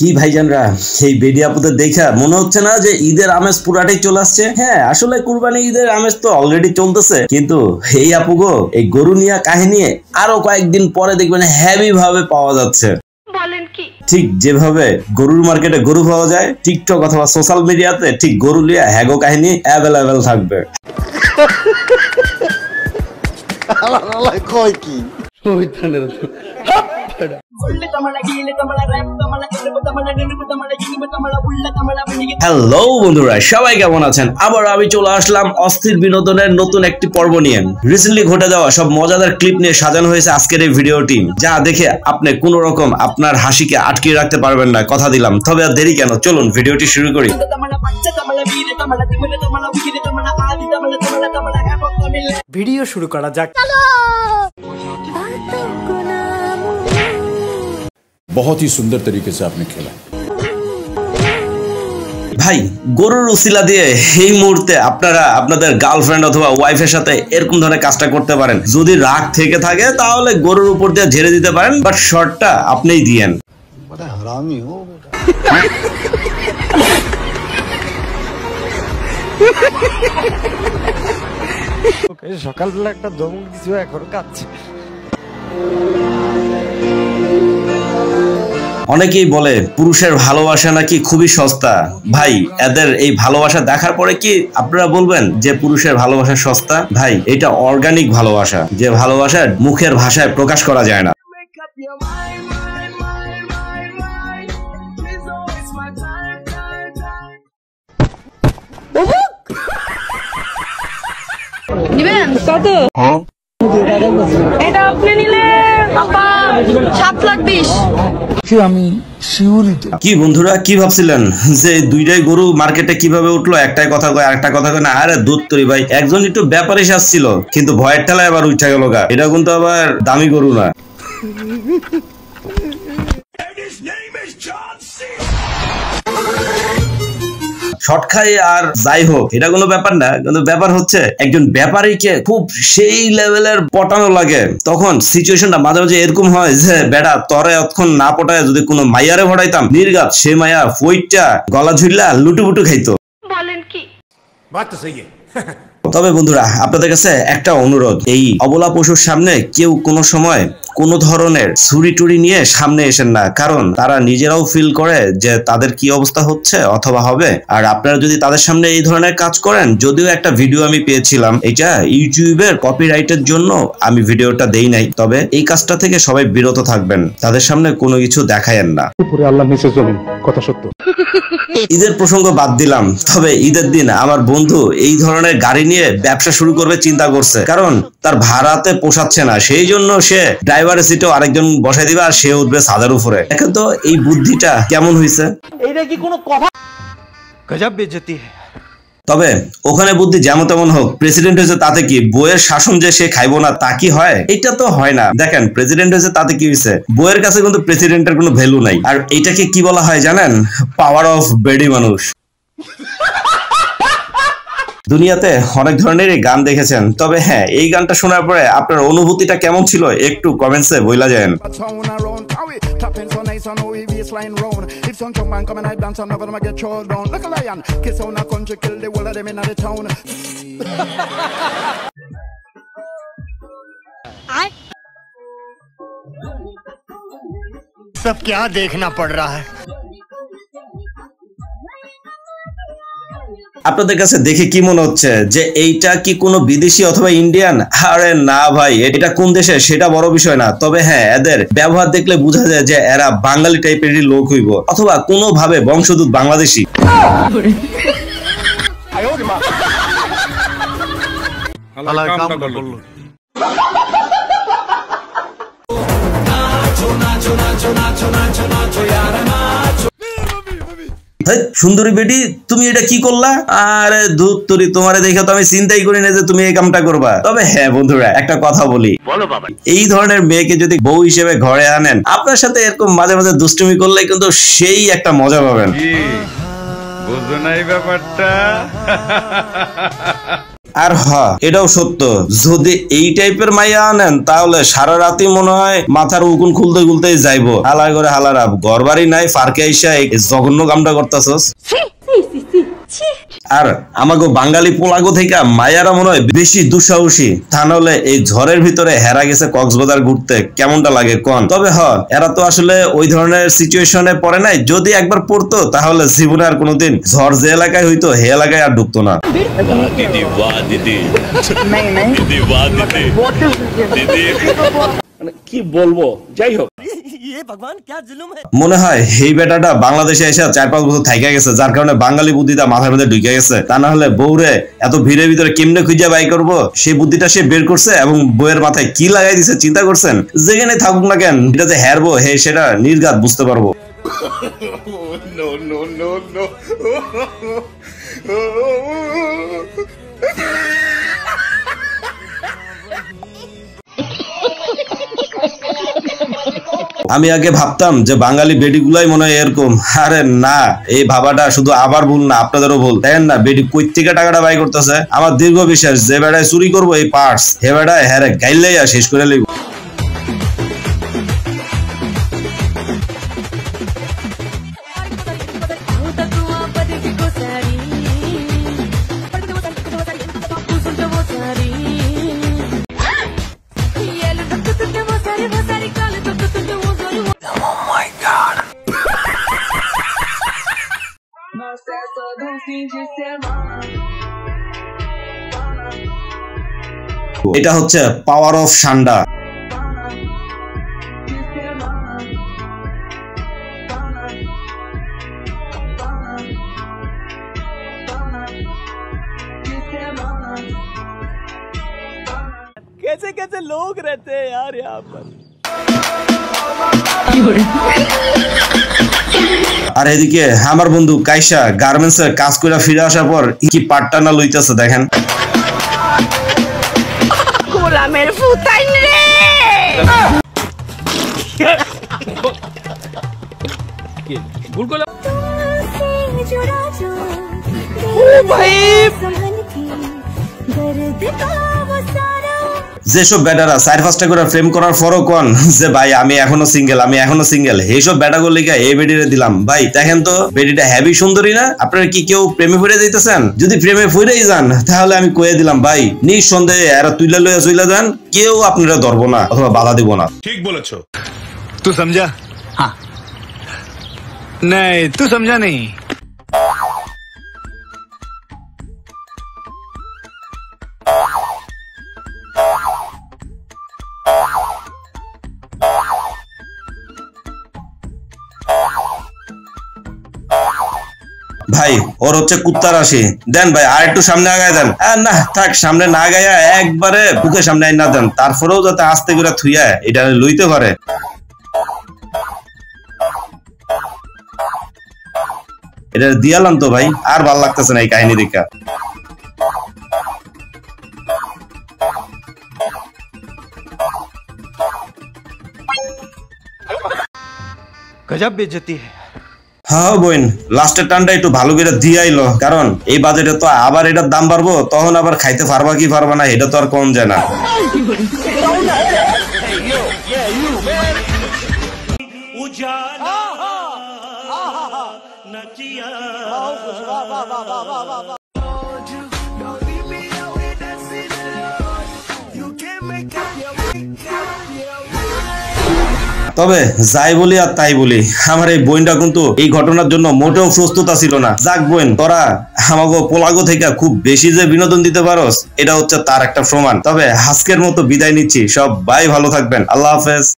কি ভাইজানরা, এই বেডি আপুদের দেখা মনে হচ্ছে না যে ঈদের আমেজ পুরাটাই চলে আসছে? হ্যাঁ, আসলে কুরবানি ঈদের আমেজ তো অলরেডি চলতেছে, কিন্তু এই আপুগো এই গরু নিয়া কাহিনী আরো কয়েকদিন পরে দেখবেন হেভি ভাবে পাওয়া যাচ্ছে। ঠিক যেভাবে গরুর মার্কেটে গরু পাওয়া যায়, টিকটক অথবা সোশ্যাল মিডিয়াতে ঠিক গরু লিয়া হ্যাগো কাহিনী অ্যাভেলেবেল থাকবে। হ্যালো বন্ধুরা, সবাই কেমন আছেন? আবার আমি চলে আসলাম অস্থির বিনোদনের নতুন একটি পর্ব নিয়ে। রিসেন্টলি ঘটে যাওয়া সব মজাদার ক্লিপ নিয়ে সাজানো হয়েছে আজকের এই ভিডিওটি, যা দেখে আপনি কোনো রকম আপনার হাসিকে আটকে রাখতে পারবেন না, কথা দিলাম। তবে আর দেরি কেন, চলুন ভিডিওটি শুরু করি। ভিডিও শুরু করা যাক। बहुत ही सुंदर तरीके से आपने खेला। ভাই, গরুর উসিলা দিয়ে এই মুহূর্তে আপনারা আপনাদের গার্লফ্রেন্ড অথবা ওয়াইফের সাথে এরকম ধরনের কাজটা করতে পারেন। যদি রাগ থেকে থাকে তাহলে গরুর উপর দিয়ে ঝেড়ে দিতে পারেন, বাট শর্টটা আপনিই দিয়েন। সকালবেলা একটা ধমক দিছো, এখন কাচ্ছে। অনেকেই বলে পুরুষের ভালোবাসা নাকি খুবই সস্তা। ভাই, এদের এই ভালোবাসা দেখার পরে কি আপনারা বলবেন যে পুরুষের ভালোবাসা সস্তা? ভাই, এটা অর্গানিক ভালোবাসা, যে ভালোবাসা মুখের ভাষায় প্রকাশ করা যায় না। কত? এটা আপনি নিলে আপা 7,20,000। কি বন্ধুরা, কি ভাবছিলেন যে দুইটাই গরু মার্কেটে কিভাবে উঠলো? একটাই কথা কয়, আরেকটা কথা কয় না। আরে দুধ তরি ভাই, একজন একটু ব্যাপারে আসছিল, কিন্তু ভয়ের ঠেলায় আবার উঠা গেল গা। এটা কিন্তু আবার দামি গরু না। শর্ট খাই আর যাই হোক, এটা কোনো ব্যাপার না, কিন্তু ব্যাপার হচ্ছে একজন ব্যাপারীকে খুব সেই লেভেলের পটানো লাগে, তখন সিচুয়েশনটা মাঝে মাঝে এরকম হয় যে বেটা তরে অতক্ষণ না পটায় যদি কোনো মাইয়ারে ভরাইতাম, নির্গাত সে মাইয়া ফইটটা গলা ঝুললা লুটুপুটু খাইতো। বলেন কি? বাত তো সহি। তবে বন্ধুরা, আপনাদের কাছে একটা অনুরোধ, এই অবলা পশুর সামনে কেউ কোনো সময় কোন ধরনের ছুরি টুরি নিয়ে সামনে এসেন না, কারণ তারা নিজেরাও ফিল করে যে তাদের কি অবস্থা হচ্ছে অথবা হবে। আর আপনারা যদি তাদের সামনে এই ধরনের কাজ করেন, যদিও একটা ভিডিও আমি পেয়েছিলাম, এটা ইউটিউবের কপিরাইটের জন্য আমি ভিডিওটা দেই নাই, তবে এই কাজটা থেকে সবাই বিরত থাকবেন, তাদের সামনে কোনো কিছু দেখায়েন না। আল্লাহ নিচে জমিন, কথা সত্য। ঈদের প্রসঙ্গ বাদ দিলাম, তবে ঈদের দিন আমার বন্ধু এই ধরনের গাড়ি নিয়ে ব্যবসা শুরু করবে চিন্তা করছে, কারণ তার ভাড়াতে পোষাচ্ছে না, সেই জন্য সে ড্রাইভারের সিটেও আরেকজন বসাই দিবে আর সে উঠবে ছাদের উপরে। এখন তো এই বুদ্ধিটা কেমন হয়েছে? এইটা কি কোনো কথা? গজব বেইজ্জতি। তবে ওখানে বুদ্ধি যেমন তেমন হোক, প্রেসিডেন্ট হয়েছে তাতে কি? বইয়ের শাসন যে সে খাইবো না তা কি হয়? এটা তো হয় না। দেখেন, প্রেসিডেন্ট হয়েছে তাতে কি হয়েছে? বইয়ের কাছে কিন্তু প্রেসিডেন্টের কোনো ভ্যালু নাই। আর এটাকে কি বলা হয় জানেন? পাওয়ার অফ বেডি মানুষ। দুনিয়াতে অনেক ধরনের গান দেখেছেন, তবে হ্যাঁ, এই গানটা শোনার পরে আপনার অনুভূতিটা কেমন ছিল একটু কমেন্টসে বইলা যান। सब क्या देखना पड़ रहा है? আপনাদের কাছে দেখে কি মনে হচ্ছে যে এইটা কি কোনো বিদেশি অথবা ইন্ডিয়ান? আরে না ভাই, এটা কোন দেশে সেটা বড় বিষয় না, তবে হ্যাঁ, এদের ব্যবহার দেখলে বোঝা যায় যে এরা বাঙালি টাইপেরই লোক হইব, অথবা কোনো ভাবে বংশোদ্ভূত বাংলাদেশি। সুন্দরী বেটি, তুমি এটা কি করলা? আরে ধুত তোরি, তোমারে দেখে তো আমি চিন্তাই করি না যে তুমি এই কামটা করবা। তবে হ্যাঁ বন্ধুরা, একটা কথা বলি, এই ধরনের মেয়েকে যদি বউ হিসেবে ঘরে আনেন, আপনার সাথে এরকম মাঝে মাঝে দুষ্টুমি করলে কিন্তু সেই একটা মজা পাবেন। বুঝো নাই ব্যাপারটা? আর এটাও সত্য, যদি এই টাইপের মাইয়া আনেন তাহলে সারা রাতই মনে হয় মাথার উকুন খুলতে খুলতেই যাইবো। হালা করে হালারা ঘর বাড়ি নাই, ফারকে আইসা এই জঘন্য কামটা করতেছস। আর আমাকে বাঙালি পোলাগো থেকে মায়ারা মনে হয় বেশি দুঃসাহসী। তা নাহলে এই ঝড়ের ভিতরে হেরা গেছে কক্সবাজার ঘুরতে, কেমনটা লাগে কোন? তবে এরা তো আসলে ওই ধরনের সিচুয়েশনে পড়ে নাই। যদি একবার পড়তো তাহলে জীবনে আর কোনোদিন ঝড় যে এলাকায় হইতো হে এলাকায় আর ঢুকতো না। কি বলবো, যাই হোক। মনে হয় এই বেটাটা বাংলাদেশে এসে 4-5 বছর থাইকা গেছে, যার কারণে বাঙালি বুদ্ধিটা মাথার মধ্যে ঢুকে গেছে। তা না হলে বউরে এত ভিড়ের ভিতরে কেমনে খুঁজে বাই করবো, সেই বুদ্ধিটা সে বের করছে এবং বউয়ের মাথায় কি লাগাই দিছে চিন্তা করছেন? যেখানে থাকুক না কেন, এটা যে হারবো সেটা নির্ঘাত বুঝতে পারবো। আমি আগে ভাবতাম যে বাঙালি বেডিগুলাই মনে হয় এরকম। আরে না, এই ভাবাটা শুধু আবার ভুল না, আপনাদেরও ভুল। দেখেন না বেডি কই থেকে টাকাটা বাই করতেছে। আমার দীর্ঘ বিশ্বাস যে বেড়ায় চুরি করবো এই পার্টস, হে বেড়ায় হ্যাঁ গাইলেই শেষ করে লইব। এটা হচ্ছে পাওয়ার অফ সান্ডা। कैसे कैसे लोग रहते हैं यार यहाँ पर। আর এদিকে আমার বন্ধু কাইসা গার্মেন্টস এর কাজ করে ফিরে আসার পর কি পাটটা না লইতেছে দেখেন। গোলামের ফুটাইন রে। ভুল করলাম। ও ভাই যেসব ব্যাটারা 4-5টা করে ফ্রেম করার পরও কোন যে ভাই আমি এখনো সিঙ্গেল, এইসব ব্যাটাগুলো লিখা এই বেডিরে দিলাম। ভাই দেখেন তো বেডিটা হেভি সুন্দরী না? আপনারা কি কেউ প্রেমে পড়ে যাইতেছেন? যদি প্রেমে পড়েই যান তাহলে আমি কয়ে দিলাম ভাই নিঃসন্দেহে এরা তুইলা লইয়া চইলা যান, কেউ আপনারা ধরবো না অথবা বাধা দিব না। ঠিক বলেছো। तू समझा? हाँ। नहीं तू समझा नहीं। ভাই ওর হচ্ছে কুত্তা রাশি। দেন ভাই আর একটু সামনে আগায় দেন। না থাক, সামনে না গায়া একবারে বুকের সামনে না দেন, তারপরেও যাতে আস্তে করে থুইয়া এটা লইতে পারে। এটা দিয়ালাম তো ভাই, আর ভাল লাগতেছে না এই কাহিনী দেখা। गजब बेइज्जती है। হ্যাঁ বোন, লাস্টের টানটা একটু ভালো করে দিয়ে আইলো, কারণ এই বাজেটে তো আবার এটার দাম বাড়বো, তখন আবার খাইতে পারবা কি পারবা না এটা তো আর কম যায় না। তবে যাই বলি আর তাই বলি, আমার এই বোনটা কিন্তু এই ঘটনার জন্য মোটেও প্রস্তুত ছিল না। যাক বোন, তোরা আমাকে পোলাগো থেকে খুব বেশি যে বিনোদন দিতে পারোস এটা হচ্ছে তার একটা প্রমাণ। তবে আজকের মতো বিদায় নিচ্ছি, সব ভাই ভালো থাকবেন, আল্লাহ হাফেজ।